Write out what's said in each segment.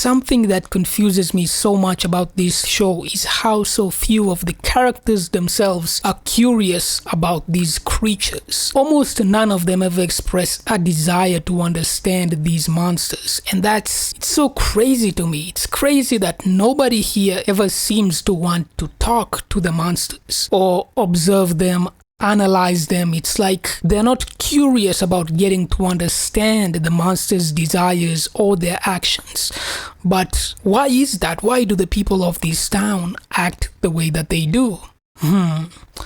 something that confuses me so much about this show is how so few of the characters themselves are curious about these creatures. Almost none of them ever express a desire to understand these monsters, and it's so crazy to me. It's crazy that nobody here ever seems to want to talk to the monsters or observe them, analyze them. It's like they're not curious about getting to understand the monsters' desires or their actions. But why is that? Why do the people of this town act the way that they do?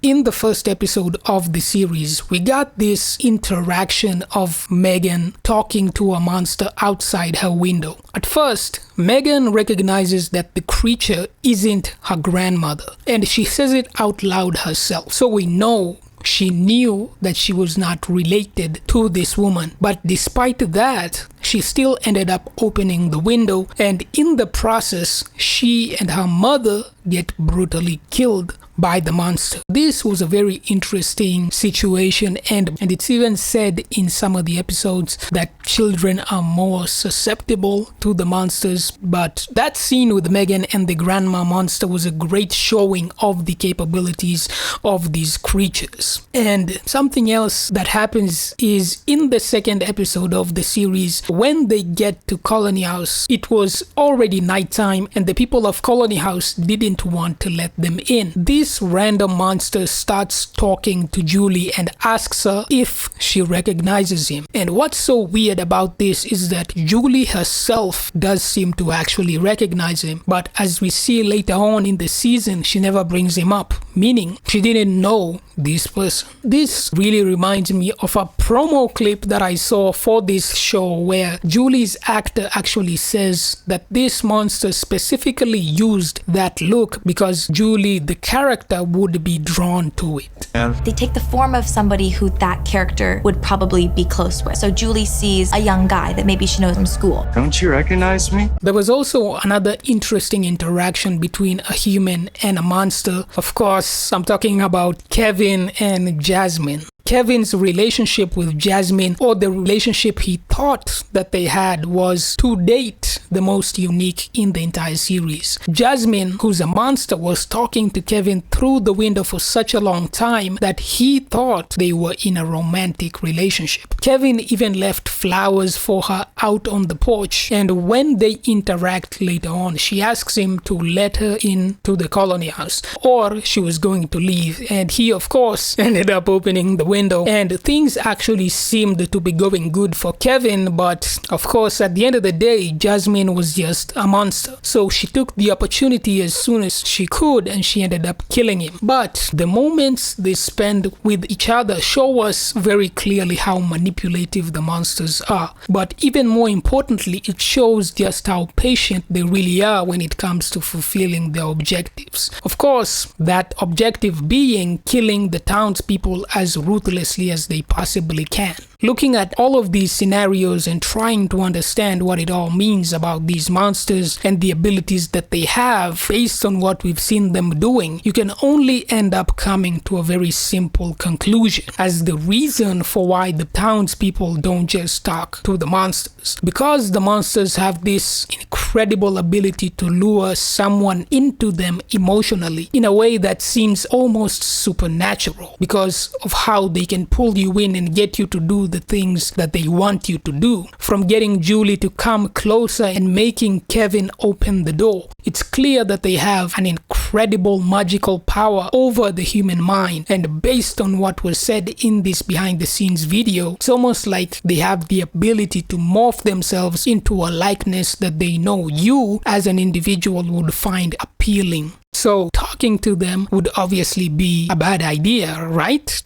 In the first episode of the series, we got this interaction of Megan talking to a monster outside her window. At first, Megan recognizes that the creature isn't her grandmother, and she says it out loud herself. So we know she knew that she was not related to this woman. But despite that, she still ended up opening the window, and in the process, she and her mother get brutally killed by the monster. This was a very interesting situation, and it's even said in some of the episodes that children are more susceptible to the monsters. But that scene with Megan and the grandma monster was a great showing of the capabilities of these creatures. And something else that happens is in the second episode of the series, when they get to Colony House, it was already nighttime and the people of Colony House didn't want to let them in. This random monster starts talking to Julie and asks her if she recognizes him. And what's so weird about this is that Julie herself does seem to actually recognize him, but as we see later on in the season, she never brings him up, meaning she didn't know this person. This really reminds me of a promo clip that I saw for this show where Julie's actor actually says that this monster specifically used that look because Julie, the character, would be drawn to it. They take the form of somebody who that character would probably be close with. So Julie sees a young guy that maybe she knows from school. Don't you recognize me? There was also another interesting interaction between a human and a monster. Of course, I'm talking about Kevin and Jasmine. Kevin's relationship with Jasmine, or the relationship he thought that they had, was to date the most unique in the entire series. Jasmine, who's a monster, was talking to Kevin through the window for such a long time that he thought they were in a romantic relationship. Kevin even left flowers for her out on the porch, and when they interact later on, she asks him to let her in to the Colony House, or she was going to leave, and he of course ended up opening the window, and things actually seemed to be going good for Kevin. But of course, at the end of the day, Jasmine was just a monster, so she took the opportunity as soon as she could and she ended up killing him. But the moments they spend with each other show us very clearly how manipulative the monsters are. But even more importantly, it shows just how patient they really are when it comes to fulfilling their objectives. Of course, that objective being killing the townspeople as ruthlessly as they possibly can. Looking at all of these scenarios and trying to understand what it all means about these monsters and the abilities that they have based on what we've seen them doing, you can only end up coming to a very simple conclusion as the reason for why the townspeople don't just talk to the monsters. Because the monsters have this incredible ability to lure someone into them emotionally in a way that seems almost supernatural, because of how they can pull you in and get you to do the things that they want you to do. From getting Julie to come closer and making Kevin open the door, it's clear that they have an incredible magical power over the human mind. And based on what was said in this behind the scenes video, it's almost like they have the ability to morph themselves into a likeness that they know you as an individual would find appealing. So talking to them would obviously be a bad idea, right?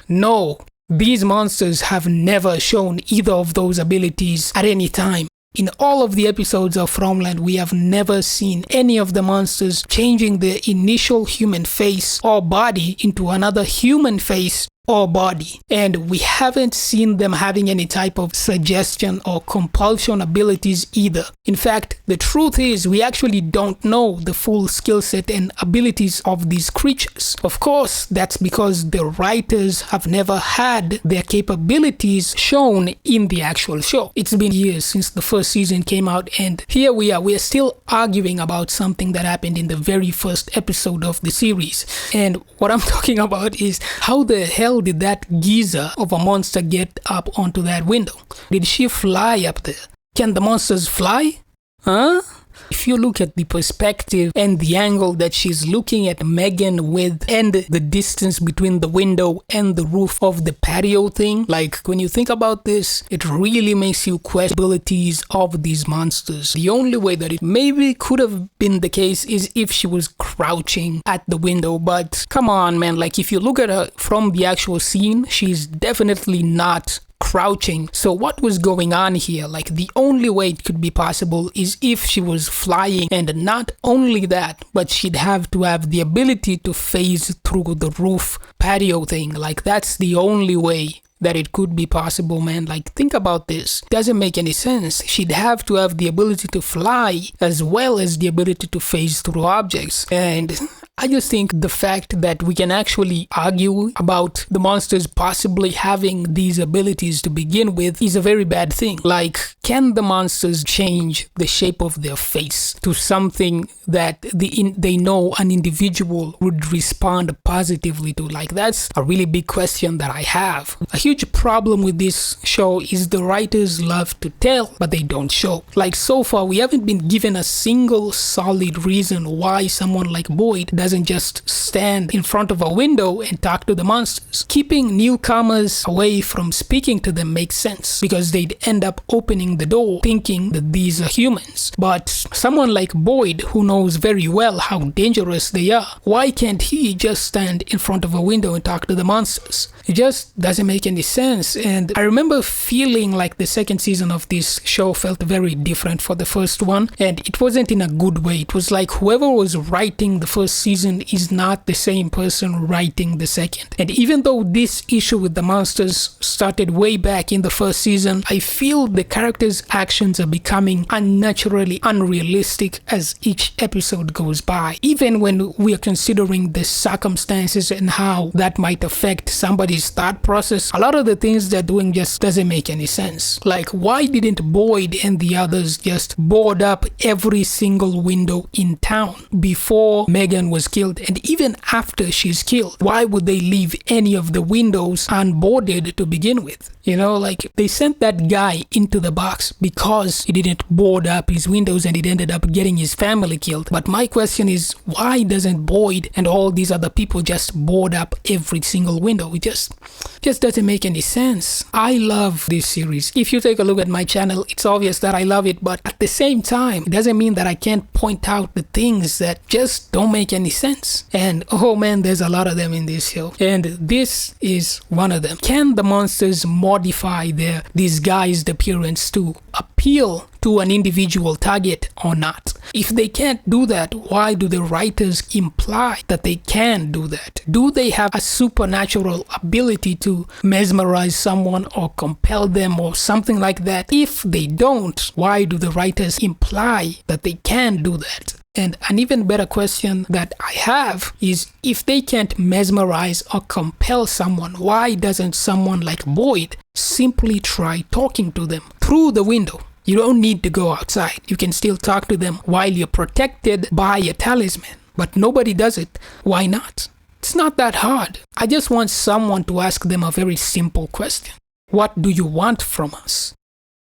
No, these monsters have never shown either of those abilities at any time. In all of the episodes of FromLand, we have never seen any of the monsters changing their initial human face or body into another human face or body. And we haven't seen them having any type of suggestion or compulsion abilities either. In fact, the truth is we actually don't know the full skill set and abilities of these creatures. Of course, that's because the writers have never had their capabilities shown in the actual show. It's been years since the first season came out, and here we are still arguing about something that happened in the very first episode of the series. And what I'm talking about is, how the hell did that geezer of a monster get up onto that window? Did she fly up there? Can the monsters fly? Huh? If you look at the perspective and the angle that she's looking at Megan with, and the distance between the window and the roof of the patio thing, like when you think about this, it really makes you question the abilities of these monsters. The only way that it maybe could have been the case is if she was crouching at the window, but come on, man, like if you look at her from the actual scene, she's definitely not crouching. So what was going on here? Like, the only way it could be possible is if she was flying, and not only that, but she'd have to have the ability to phase through the roof patio thing. Like, that's the only way that it could be possible, man. Like, think about this. Doesn't make any sense. She'd have to have the ability to fly as well as the ability to phase through objects. And I just think the fact that we can actually argue about the monsters possibly having these abilities to begin with is a very bad thing. Like, can the monsters change the shape of their face to something that they know an individual would respond positively to? Like, that's a really big question that I have. A huge problem with this show is the writers love to tell, but they don't show. Like, so far, we haven't been given a single solid reason why someone like Boyd doesn't just stand in front of a window and talk to the monsters. Keeping newcomers away from speaking to them makes sense, because they'd end up opening the door thinking that these are humans. But someone like Boyd, who knows very well how dangerous they are, why can't he just stand in front of a window and talk to the monsters? It just doesn't make any sense. And I remember feeling like the second season of this show felt very different for the first one, and it wasn't in a good way. It was like whoever was writing the first season is not the same person writing the second. And even though this issue with the monsters started way back in the first season, I feel the characters' actions are becoming unnaturally unrealistic as each episode goes by. Even when we are considering the circumstances and how that might affect somebody's thought process, a lot of the things they're doing just doesn't make any sense. Like, why didn't Boyd and the others just board up every single window in town before Megan was killed? And even after she's killed, why would they leave any of the windows unboarded to begin with? You know, like, they sent that guy into the box because he didn't board up his windows and it ended up getting his family killed. But my question is, why doesn't Boyd and all these other people just board up every single window? It just doesn't make any sense. I love this series. If you take a look at my channel, it's obvious that I love it, but at the same time, it doesn't mean that I can't point out the things that just don't make any sense. And oh man, there's a lot of them in this show. And this is one of them. Can the monsters modify their disguised appearance to appeal to an individual target or not? If they can't do that, why do the writers imply that they can do that? Do they have a supernatural ability to mesmerize someone or compel them or something like that? If they don't, why do the writers imply that they can do that? And an even better question that I have is, if they can't mesmerize or compel someone, why doesn't someone like Boyd simply try talking to them through the window? You don't need to go outside. You can still talk to them while you're protected by a talisman. But nobody does it. Why not? It's not that hard. I just want someone to ask them a very simple question. What do you want from us?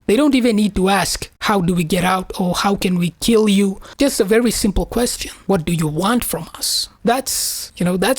They don't even need to ask, how do we get out, or how can we kill you? Just a very simple question. What do you want from us? That's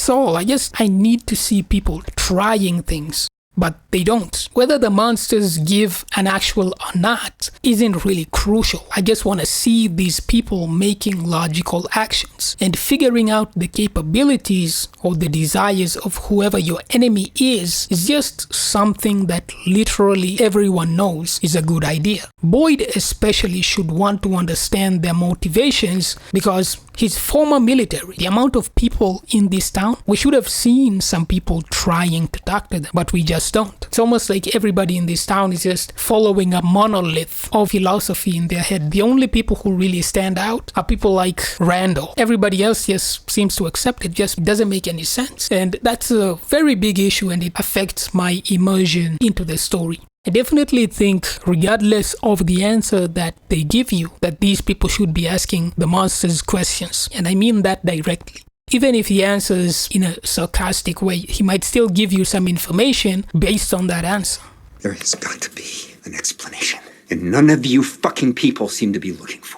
all. I need to see people trying things. But they don't. Whether the monsters give an actual or not isn't really crucial. I just want to see these people making logical actions and figuring out the capabilities or the desires of whoever your enemy is just something that literally everyone knows is a good idea. Boyd especially should want to understand their motivations, because his former military, the amount of people in this town, we should have seen some people trying to talk to them, but we just don't. It's almost like everybody in this town is just following a monolith of philosophy in their head. The only people who really stand out are people like Randall. Everybody else just seems to accept it, just doesn't make any sense. And that's a very big issue, and it affects my immersion into the story. I definitely think, regardless of the answer that they give you, that these people should be asking the monsters questions. And I mean that directly. Even if he answers in a sarcastic way, he might still give you some information based on that answer. There has got to be an explanation, and none of you fucking people seem to be looking for